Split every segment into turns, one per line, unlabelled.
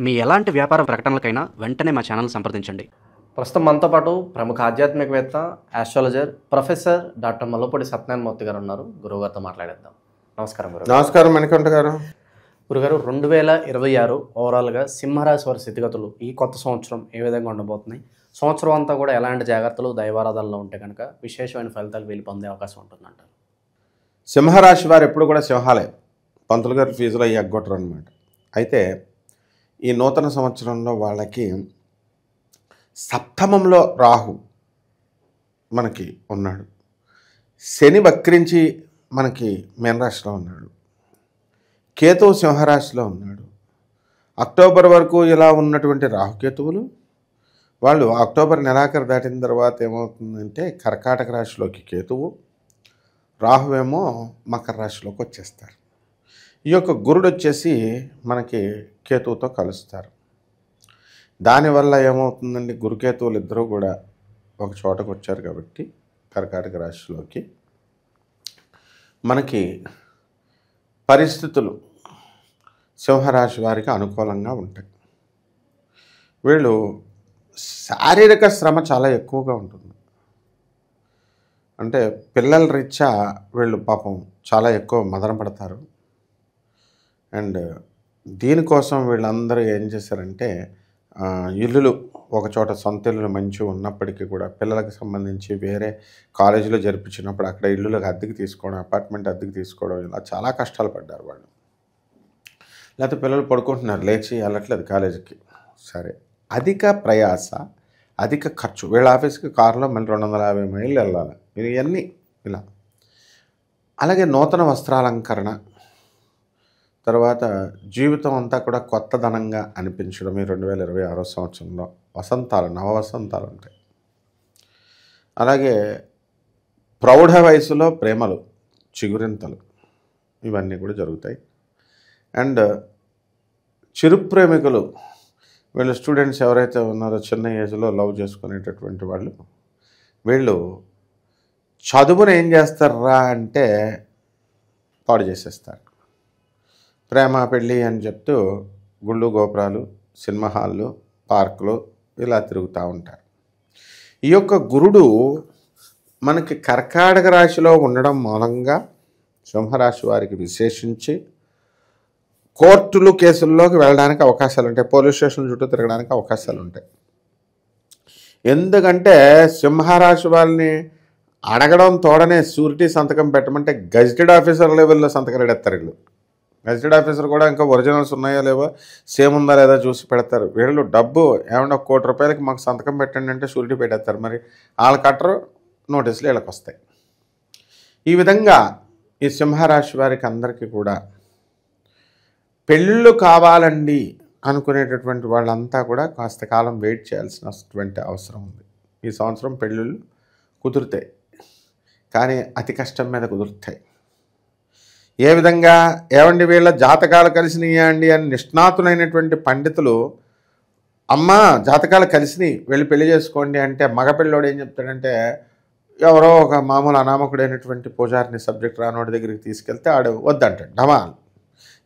మీ ఎలాంటి వ్యాపార ప్రకటనలకైనా వెంటనే మా ఛానల్ సంప్రదించండి.
ప్రస్తుతం మనతో పాటు ప్రముఖ ఆధ్యాత్మికవేత్త, ఆస్ట్రాలజర్ ప్రొఫెసర్ డాక్టర్ మల్లుపూడి సత్యనారాయణమూర్తి గారు ఉన్నారు. గురువుగారితో మాట్లాడేద్దాం. నమస్కారం గురువు.
నమస్కారం మణికంఠ గారు.
గురుగారు, 2026 ఓవరాల్గా సింహరాశి వారి స్థితిగతులు ఈ కొత్త సంవత్సరం ఏ విధంగా ఉండబోతున్నాయి? సంవత్సరం అంతా కూడా ఎలాంటి జాగ్రత్తలు, దైవారాధనలో ఉంటే కనుక విశేషమైన ఫలితాలు వీళ్ళు పొందే అవకాశం ఉంటుందంటారు?
సింహరాశి వారు ఎప్పుడు కూడా సింహాలే, పంతులు గారు ఫీజులో ఎగ్గొట్టరు అనమాట. అయితే ఈ నూతన సంవత్సరంలో వాళ్ళకి సప్తమంలో రాహు మనకి ఉన్నాడు, శని వక్రించి మనకి మీనరాశిలో ఉన్నాడు, కేతువు సింహరాశిలో ఉన్నాడు. అక్టోబర్ వరకు ఇలా ఉన్నటువంటి రాహుకేతువులు వాళ్ళు అక్టోబర్ నెలాఖరు దాటిన తర్వాత ఏమవుతుందంటే కర్కాటక రాశిలోకి కేతువు, రాహువేమో మకర రాశిలోకి వచ్చేస్తారు. ఈ యొక్క గురుడు వచ్చేసి మనకి కేతువుతో కలుస్తారు. దానివల్ల ఏమవుతుందండి, గురుకేతువులు ఇద్దరూ కూడా ఒక చోటకు వచ్చారు కాబట్టి కర్కాటక రాశిలోకి మనకి పరిస్థితులు సింహరాశి వారికి అనుకూలంగా ఉంటాయి. వీళ్ళు శారీరక శ్రమ చాలా ఎక్కువగా ఉంటుంది. అంటే పిల్లల రీత్యా వీళ్ళు పాపం చాలా ఎక్కువ మదన పడతారు. అండ్ దీనికోసం వీళ్ళందరూ ఏం చేశారంటే ఇల్లులు ఒక చోట సొంత ఇల్లులు మంచిగా ఉన్నప్పటికీ కూడా పిల్లలకు సంబంధించి వేరే కాలేజీలో జరిపించినప్పుడు అక్కడ ఇల్లులకు అద్దెకి తీసుకోవడం, అపార్ట్మెంట్ అద్దెకి తీసుకోవడం, ఇలా చాలా కష్టాలు పడ్డారు వాళ్ళు. లేకపోతే పిల్లలు పడుకుంటున్నారు, లేచి వెళ్ళట్లేదు కాలేజీకి. సరే, అధిక ప్రయాస, అధిక ఖర్చు. వీళ్ళ ఆఫీస్కి కారులో మళ్ళీ 250 మైళ్ళు వెళ్ళాలి. ఇవన్నీ ఇలా. అలాగే నూతన వస్త్రాలంకరణ, తర్వాత జీవితం అంతా కూడా కొత్తదనంగా అనిపించడం. ఈ 2026 సంవత్సరంలో వసంతాలు, నవవసంతాలు ఉంటాయి. అలాగే ప్రౌఢ వయసులో ప్రేమలు, చిగురింతలు, ఇవన్నీ కూడా జరుగుతాయి. అండ్ చిరు ప్రేమికులు, వీళ్ళు స్టూడెంట్స్ ఎవరైతే ఉన్నారో చిన్న ఏజ్లో లవ్ చేసుకునేటటువంటి వాళ్ళు, వీళ్ళు చదువును ఏం చేస్తారా అంటే పాడు చేసేస్తారు. ప్రేమ పెళ్ళి అని చెప్తూ గుళ్ళు గోపురాలు, సినిమా హాళ్ళు, పార్కులు ఇలా తిరుగుతూ ఉంటారు. ఈ యొక్క గురుడు మనకి కర్కాటక రాశిలో ఉండడం మూలంగా సింహరాశి వారికి విశేషించి కోర్టులు కేసుల్లోకి వెళ్ళడానికి అవకాశాలు ఉంటాయి, పోలీస్ స్టేషన్ చుట్టూ తిరగడానికి అవకాశాలు ఉంటాయి. ఎందుకంటే సింహరాశి వాళ్ళని అడగడం తోడనే షూరిటీ సంతకం పెట్టమంటే గజిటెడ్ ఆఫీసర్ లెవెల్లో సంతకం పెడతారు వీళ్ళు. గజిటెడ్ ఆఫీసర్ కూడా ఇంకా ఒరిజినల్స్ ఉన్నాయో లేవో, సేమ్ ఉందా లేదా చూసి పెడతారు. వీళ్ళు డబ్బు ఏమన్నా 1 కోటి రూపాయలకి మాకు సంతకం పెట్టండి అంటే షూరిటీ పెట్టేస్తారు. మరి వాళ్ళు కట్టరు, నోటీసులు వీళ్ళకి వస్తాయి. ఈ విధంగా ఈ సింహరాశి వారికి అందరికీ కూడా పెళ్ళిళ్ళు కావాలండి అనుకునేటటువంటి వాళ్ళంతా కూడా కాస్త కాలం వెయిట్ చేయాల్సినటువంటి అవసరం ఉంది. ఈ సంవత్సరం పెళ్ళిళ్ళు కుదురుతాయి, కానీ అతి కష్టం మీద కుదురుతాయి. ఏ విధంగా, ఏమండి వీళ్ళ జాతకాలు కలిసినాయా అండి అని నిష్ణాతులైనటువంటి పండితులు, అమ్మ జాతకాలు కలిసినాయి వెళ్ళి పెళ్లి చేసుకోండి అంటే మగ పిల్లోడు ఏం చెప్తాడంటే, ఎవరో ఒక మామూలు అనామకుడైనటువంటి పూజారిని సబ్జెక్ట్ రానోడి దగ్గరికి తీసుకెళ్తే ఆడు వద్దంటాడు, ఢమాల్.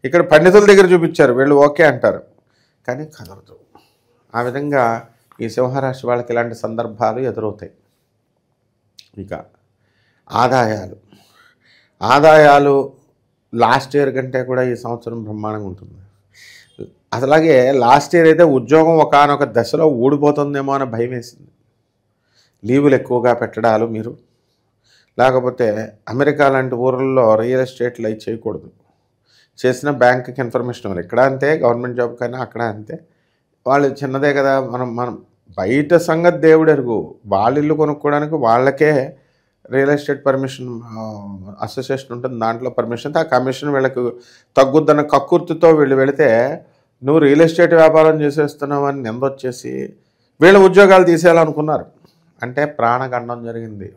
ఇక్కడ పండితుల దగ్గర చూపించారు, వీళ్ళు ఓకే అంటారు, కానీ కుదరదు. ఆ విధంగా ఈ సింహరాశి వాళ్ళకి ఇలాంటి సందర్భాలు ఎదురవుతాయి. ఇక ఆదాయాలు లాస్ట్ ఇయర్ కంటే కూడా ఈ సంవత్సరం బ్రహ్మాండంగా ఉంటుంది. అసలాగే లాస్ట్ ఇయర్ అయితే ఉద్యోగం ఒకానొక దశలో ఊడిపోతుందేమో అని భయం వేసింది. లీవులు ఎక్కువగా పెట్టడాలు మీరు, లేకపోతే అమెరికా లాంటి ఊర్లలో రియల్ ఎస్టేట్లు అవి చేయకూడదు. చేసిన బ్యాంకుకి ఇన్ఫర్మేషన్ ఇవ్వాలి. ఇక్కడ అంతే, గవర్నమెంట్ జాబ్ కన్నా అక్కడ అంతే. వాళ్ళు చిన్నదే కదా, మనం బయట సంగతి దేవుడు ఎరుగు. వాళ్ళ ఇల్లు కొనుక్కోవడానికి వాళ్ళకే రియల్ ఎస్టేట్ పర్మిషన్ అసోసియేషన్ ఉంటుంది, దాంట్లో పర్మిషన్. ఆ కమిషన్ వీళ్ళకు తగ్గుద్దన్న కక్కుర్తితో వీళ్ళు వెళితే నువ్వు రియల్ ఎస్టేట్ వ్యాపారం చేసేస్తున్నావు అని నిందొచ్చేసి వీళ్ళ ఉద్యోగాలు తీసేయాలనుకున్నారు. అంటే ప్రాణగండం జరిగింది,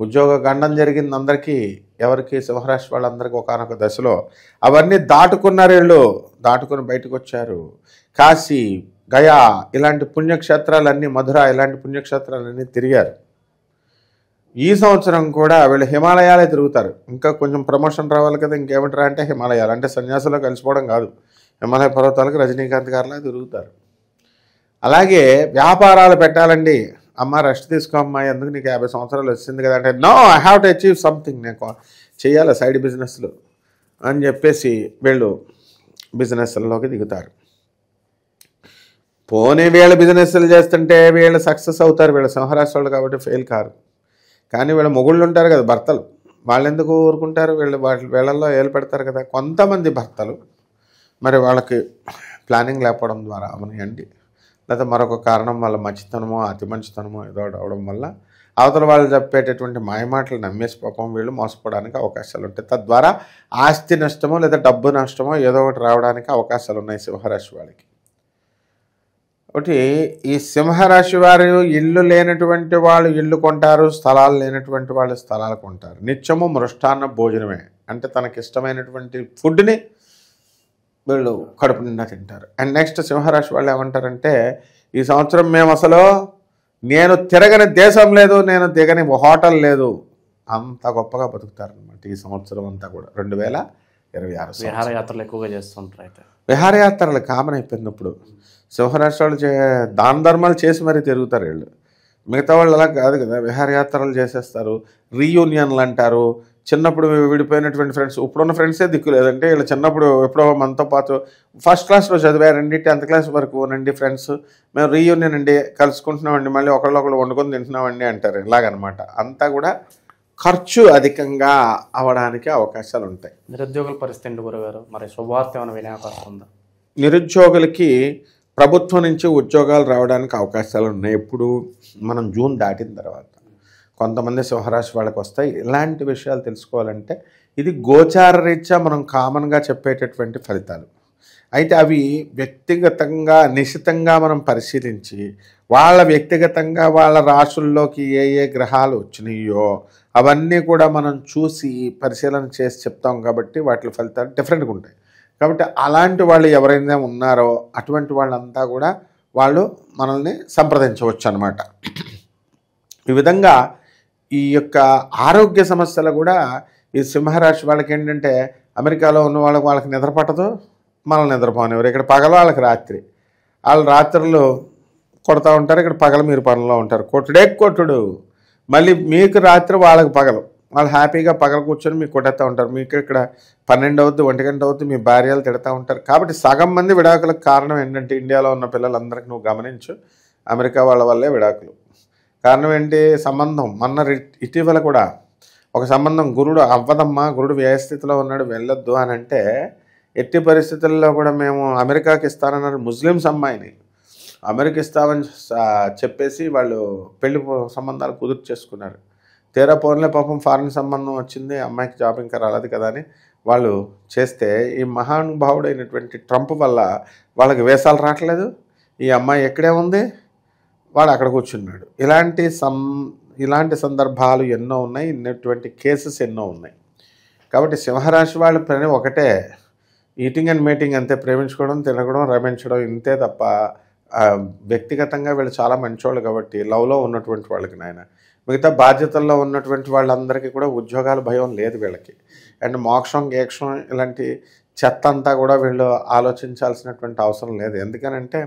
ఉద్యోగ గండం జరిగింది అందరికీ. ఎవరికి? సింహరాశి వాళ్ళందరికీ ఒకానొక దశలో. అవన్నీ దాటుకున్నారు వీళ్ళు, దాటుకుని బయటకు వచ్చారు. కాశీ, గయా ఇలాంటి పుణ్యక్షేత్రాలన్నీ, మధుర ఇలాంటి పుణ్యక్షేత్రాలన్నీ తిరిగారు. ఈ సంవత్సరం కూడా వీళ్ళు హిమాలయాలే తిరుగుతారు. ఇంకా కొంచెం ప్రమోషన్ రావాలి కదా, ఇంకేమంటారా అంటే హిమాలయాలు అంటే సన్యాసులో కలిసిపోవడం కాదు, హిమాలయ పర్వతాలకు రజనీకాంత్ గారిలా తిరుగుతారు. అలాగే వ్యాపారాలు పెట్టాలండి, అమ్మ రెస్ట్ తీసుకోమ్మా, ఎందుకు నీకు 50 సంవత్సరాలు వచ్చింది కదా అంటే, no I have to achieve something, నేను చేయాలి సైడ్ బిజినెస్లు అని చెప్పేసి వీళ్ళు బిజినెస్లోకి దిగుతారు. పోనీ వీళ్ళ బిజినెస్లు చేస్తుంటే వీళ్ళు సక్సెస్ అవుతారు, వీళ్ళ సింహరాశి వాళ్ళు కాబట్టి ఫెయిల్ కారు. కానీ వీళ్ళ మొగుళ్ళు ఉంటారు కదా భర్తలు, వాళ్ళు ఎందుకు ఊరుకుంటారు, వీళ్ళల్లో ఏలు పెడతారు కదా. కొంతమంది భర్తలు మరి వాళ్ళకి ప్లానింగ్ లేకపోవడం ద్వారా అవనియండి, లేదా మరొక కారణం వల్ల మంచితనమో అతి మంచితనమో ఏదో అవడం వల్ల అవతల వాళ్ళు చెప్పేటటువంటి మాయమాటలు నమ్మేసి పాపం వీళ్ళు మోసపోవడానికి అవకాశాలు ఉంటాయి. తద్వారా ఆస్తి నష్టమో లేదా డబ్బు నష్టమో ఏదో ఒకటి రావడానికి అవకాశాలు ఉన్నాయి సింహరాశి వాళ్ళకి. ఒకటి, ఈ సింహరాశి వారు ఇల్లు లేనటువంటి వాళ్ళు ఇల్లు కొంటారు, స్థలాలు లేనటువంటి వాళ్ళు స్థలాలు కొంటారు. నిత్యము మృష్టాన్న భోజనమే, అంటే తనకి ఇష్టమైనటువంటి ఫుడ్ని వీళ్ళు కడుపు నిండా తింటారు. అండ్ నెక్స్ట్ సింహరాశి వాళ్ళు ఏమంటారంటే, ఈ సంవత్సరం మేము అసలు నేను తిరగని దేశం లేదు, నేను దిగని హోటల్ లేదు, అంత గొప్పగా బతుకుతారనమాట ఈ సంవత్సరం అంతా కూడా. 2026
విహారయాత్రలు ఎక్కువగా చేస్తుంటారు. అయితే
విహారయాత్రలు కామన్ అయిపోయింది ఇప్పుడు. సింహరాశి వాళ్ళు దాన ధర్మాలు చేసి మరీ తిరుగుతారు వీళ్ళు. మిగతా వాళ్ళు అలా కాదు కదా, విహారయాత్రలు చేసేస్తారు, రీయూనియన్లు అంటారు. చిన్నప్పుడు విడిపోయినటువంటి ఫ్రెండ్స్, ఇప్పుడున్న ఫ్రెండ్సే దిక్కు లేదంటే వీళ్ళు చిన్నప్పుడు ఎప్పుడో మనతో పాటు ఫస్ట్ క్లాస్లో చదివారండి, 10th క్లాస్ వరకు నండి ఫ్రెండ్స్, మేము రీయూనియన్ అండి కలుసుకుంటున్నామండి, మళ్ళీ ఒకళ్ళు వండుకొని తింటున్నామండి అంటారు. ఇలాగనమాట. అంతా కూడా ఖర్చు అధికంగా అవడానికి అవకాశాలు ఉంటాయి.
నిరుద్యోగుల పరిస్థితి ఏంటి గురుగారు? మరి శుభవార్త ఏమైనా వినే అవకాశం ఉందా?
నిరుద్యోగులకి ప్రభుత్వం నుంచి ఉద్యోగాలు రావడానికి అవకాశాలు ఉన్నాయి. ఎప్పుడు మనం జూన్ దాటిన తర్వాత కొంతమంది సింహరాశి వాళ్ళకి వస్తాయి. ఇలాంటి విషయాలు తెలుసుకోవాలంటే ఇది గోచార రీత్యా మనం కామన్గా చెప్పేటటువంటి ఫలితాలు. అయితే అవి వ్యక్తిగతంగా నిశితంగా మనం పరిశీలించి వాళ్ళ వ్యక్తిగతంగా వాళ్ళ రాశుల్లోకి ఏ ఏ గ్రహాలు వచ్చినాయో అవన్నీ కూడా మనం చూసి పరిశీలన చేసి చెప్తాం కాబట్టి వాటి ఫలితాలు డిఫరెంట్గా ఉంటాయి. కాబట్టి అలాంటి వాళ్ళు ఎవరైనా ఉన్నారో అటువంటి వాళ్ళంతా కూడా వాళ్ళు మనల్ని సంప్రదించవచ్చు అన్నమాట. ఈ విధంగా ఈ యొక్క ఆరోగ్య సమస్యలు కూడా ఈ సింహరాశి వాళ్ళకి ఏంటంటే, అమెరికాలో ఉన్న వాళ్ళకి నిద్ర పట్టదు, మనల్ని నిద్రపోనివ్వరు. ఇక్కడ పగలు వాళ్ళకి రాత్రి, వాళ్ళు రాత్రులు కొడతా ఉంటారు, ఇక్కడ పగలు మీరు పనుల్లో ఉంటారు. కొట్టుడు మళ్ళీ మీకు రాత్రి వాళ్ళకి పగలు, వాళ్ళు హ్యాపీగా పగలు కూర్చొని మీకు కొట్టేస్తూ ఉంటారు. మీకు ఇక్కడ 12 అవుద్ది, 1 గంట అవుద్ది, మీ భార్యలు తిడతా ఉంటారు. కాబట్టి సగం మంది విడాకులకు కారణం ఏంటంటే, ఇండియాలో ఉన్న పిల్లలందరికీ నువ్వు గమనించు, అమెరికా వాళ్ళ వల్లే విడాకులు. కారణం ఏంటి? సంబంధం. ఇటీవల కూడా ఒక సంబంధం గురుడు అవ్వదమ్మా, గురుడు వ్యయస్థితిలో ఉన్నాడు, వెళ్ళొద్దు అని అంటే, ఎట్టి పరిస్థితుల్లో కూడా మేము అమెరికాకి ఇస్తానన్నారు. ముస్లిమ్స్ అమ్మాయిని అమెరికా ఇస్తామని చెప్పేసి వాళ్ళు పెళ్లి సంబంధాలు కుదురు చేసుకున్నారు. తీరా పోన్లే పాపం ఫారిన్ సంబంధం వచ్చింది, అమ్మాయికి జాబ్ ఇంకా రాలేదు కదా అని వాళ్ళు చేస్తే, ఈ మహానుభావుడైనటువంటి ట్రంప్ వల్ల వాళ్ళకి వేసాలు రావట్లేదు. ఈ అమ్మాయి ఎక్కడే ఉంది, వాడు అక్కడ కూర్చున్నాడు. ఇలాంటి సందర్భాలు ఎన్నో ఉన్నాయి, ఇన్నటువంటి కేసెస్ ఎన్నో ఉన్నాయి. కాబట్టి సింహరాశి వాళ్ళ పని ఒకటే, ఈటింగ్ అండ్ మీటింగ్ అంతే, ప్రేమించుకోవడం, తినడం, రమించడం, ఇంతే తప్ప వ్యక్తిగతంగా వీళ్ళు చాలా మంచోళ్ళు. కాబట్టి లవ్లో ఉన్నటువంటి వాళ్ళకి నాయన, మిగతా బాధ్యతల్లో ఉన్నటువంటి వాళ్ళందరికీ కూడా ఉద్యోగాల భయం లేదు వీళ్ళకి. అండ్ మోక్షం గేక్షం ఇలాంటి చెత్త అంతా కూడా వీళ్ళు ఆలోచించాల్సినటువంటి అవసరం లేదు. ఎందుకనంటే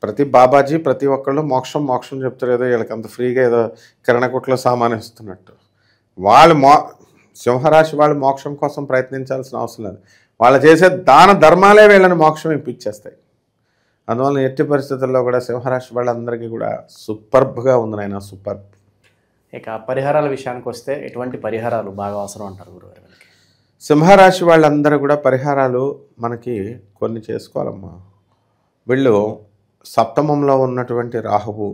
ప్రతి బాబాజీ ప్రతి ఒక్కళ్ళు మోక్షం చెప్తారు. ఏదో వీళ్ళకి అంత ఫ్రీగా ఏదో కిరణకుట్లో సామాను ఇస్తున్నట్టు. వాళ్ళు సింహరాశి వాళ్ళు మోక్షం కోసం ప్రయత్నించాల్సిన అవసరం లేదు. వాళ్ళు చేసే దాన ధర్మాలే వీళ్ళని మోక్షం ఇప్పించేస్తాయి. అందువల్ల ఎట్టి పరిస్థితుల్లో కూడా సింహరాశి వాళ్ళందరికీ కూడా సూపర్బ్గా ఉంది నాయన, సూపర్బ్.
ఇక పరిహారాల విషయానికి వస్తే ఎటువంటి పరిహారాలు బాగా అవసరం అంటారు గురుగారు?
సింహరాశి వాళ్ళందరూ కూడా పరిహారాలు మనకి కొన్ని చేసుకోవాలమ్మా. వీళ్ళు సప్తమంలో ఉన్నటువంటి రాహువు,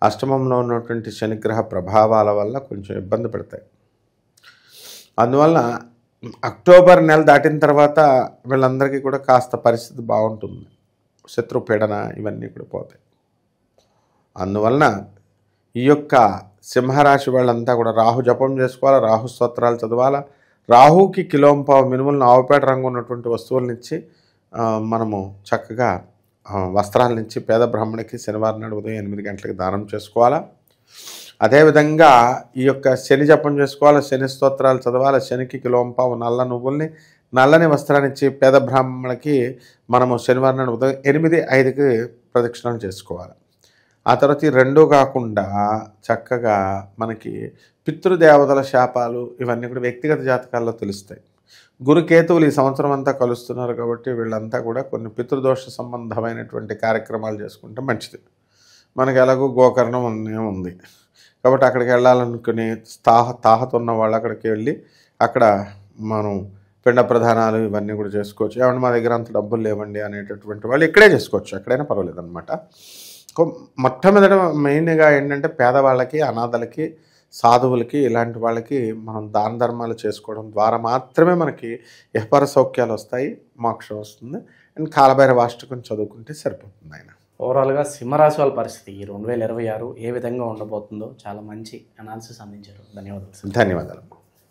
అష్టమంలో ఉన్నటువంటి శనిగ్రహ ప్రభావాల వల్ల కొంచెం ఇబ్బంది పడతాయి. అందువల్ల అక్టోబర్ నెల దాటిన తర్వాత వీళ్ళందరికీ కూడా కాస్త పరిస్థితి బాగుంటుంది. శత్రుపీడన ఇవన్నీ కూడా పోతాయి. అందువలన ఈ యొక్క సింహరాశి వాళ్ళంతా కూడా రాహు జపం చేసుకోవాలా, రాహు స్తోత్రాలు చదవాలా. రాహుకి కిలోంపావు మినుములను ఆవుపేట రంగు ఉన్నటువంటి వస్తువులనిచ్చి మనము చక్కగా వస్త్రాలనిచ్చి పేద బ్రాహ్మణికి శనివారం నాడు ఉదయం 8 గంటలకు దానం చేసుకోవాలా. అదేవిధంగా ఈ యొక్క శని జపం చేసుకోవాలి, శని స్తోత్రాలు చదవాలి. శనికి కిలోంపావు నల్ల నువ్వుల్ని నల్లని వస్త్రాన్ని ఇచ్చి పేద బ్రాహ్మణులకి మనము శనివారం నాడు ఉదయం 8:05కి ప్రదక్షిణలు చేసుకోవాలి. ఆ తర్వాత ఈ రెండూ కాకుండా చక్కగా మనకి పితృదేవతల శాపాలు ఇవన్నీ కూడా వ్యక్తిగత జాతకాల్లో తెలుస్తాయి. గురుకేతువులు ఈ సంవత్సరం అంతా కలుస్తున్నారు కాబట్టి వీళ్ళంతా కూడా కొన్ని పితృదోష సంబంధమైనటువంటి కార్యక్రమాలు చేసుకుంటే మంచిది. మనకి ఎలాగో గోకర్ణం ఉంది కాబట్టి అక్కడికి వెళ్ళాలనుకుని తాహత ఉన్న వాళ్ళు అక్కడికి వెళ్ళి అక్కడ మనం పిండ ప్రధానాలు ఇవన్నీ కూడా చేసుకోవచ్చు. ఏమంటే మా దగ్గర అంత డబ్బులు లేవండి అనేటటువంటి వాళ్ళు ఇక్కడే చేసుకోవచ్చు, ఎక్కడైనా పర్వాలేదు అనమాట. మొట్టమొదట మెయిన్గా ఏంటంటే పేదవాళ్ళకి, అనాథలకి, సాధువులకి ఇలాంటి వాళ్ళకి మనం దాన ధర్మాలు చేసుకోవడం ద్వారా మాత్రమే మనకి వ్యాపార సౌఖ్యాలు వస్తాయి, మోక్షం వస్తుంది. అండ్ కాలభైరవ అష్టకం చదువుకుంటే సరిపోతుంది. ఆయన
ఓవరాల్గా సింహరాశి వాళ్ళ పరిస్థితి ఈ 2026 ఏ విధంగా ఉండబోతుందో చాలా మంచి అనాలిసిస్ అందించారు. ధన్యవాదాలు.
ధన్యవాదాలు.